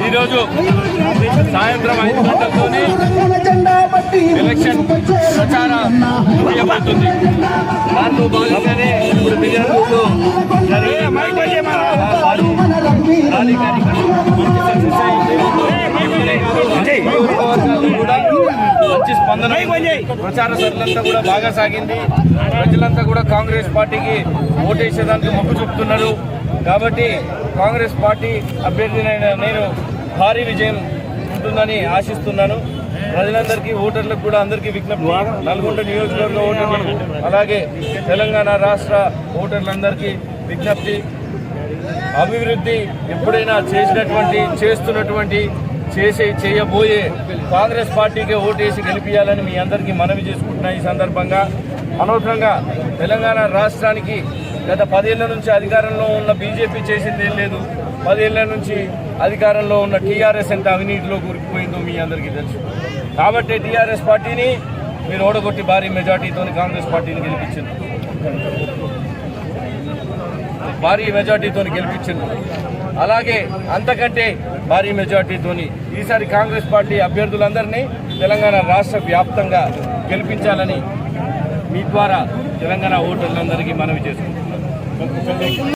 ఈరోజు సాయంత్రం 5 గంటలతో ఎలక్షన్ ప్రచారం ముగియబోతుంది. దాంట్లో భాగంగానే ఇప్పుడు మిర్యాలగూడలో జరిగే కూడా మంచి స్పందన, ప్రచార సభలంతా కూడా బాగా సాగింది. ప్రజలంతా కూడా కాంగ్రెస్ పార్టీకి ఓటేసేదానికి మొగ్గు చూపుతున్నారు. కాబట్టి కాంగ్రెస్ పార్టీ అభ్యర్థినైన నేను భారీ విజయం ఉంటుందని ఆశిస్తున్నాను. ప్రజలందరికీ, ఓటర్లకు కూడా అందరికీ విజ్ఞప్తి, నల్గొండ నియోజకవర్గ ఓటర్లకు అలాగే తెలంగాణ రాష్ట్ర ఓటర్లందరికీ విజ్ఞప్తి, అభివృద్ధి ఎప్పుడైనా చేస్తున్నటువంటి చేయబోయే కాంగ్రెస్ పార్టీకే ఓటేసి గెలిపించాలని మీ అందరికీ మనవి చేసుకుంటున్నా. ఈ సందర్భంగా అనవసరంగా తెలంగాణ రాష్ట్రానికి గత 10 ఏళ్ల నుంచి అధికారంలో ఉన్న బీజేపీ చేసింది ఏం లేదు. 10 ఏళ్ల నుంచి అధికారంలో ఉన్న టీఆర్ఎస్ ఎంత అవినీతిలో కూరుకుపోయిందో మీ అందరికీ తెలుసు. కాబట్టి టీఆర్ఎస్ పార్టీని మీరు ఓడగొట్టి భారీ మెజార్టీతో కాంగ్రెస్ పార్టీని గెలిపించింది. అలాగే అంతకంటే భారీ మెజార్టీతోని ఈసారి కాంగ్రెస్ పార్టీ అభ్యర్థులందరినీ తెలంగాణ రాష్ట్ర వ్యాప్తంగా గెలిపించాలని మీ ద్వారా తెలంగాణ ఓటర్లందరికీ మనవి చేసుకుంటున్నాను.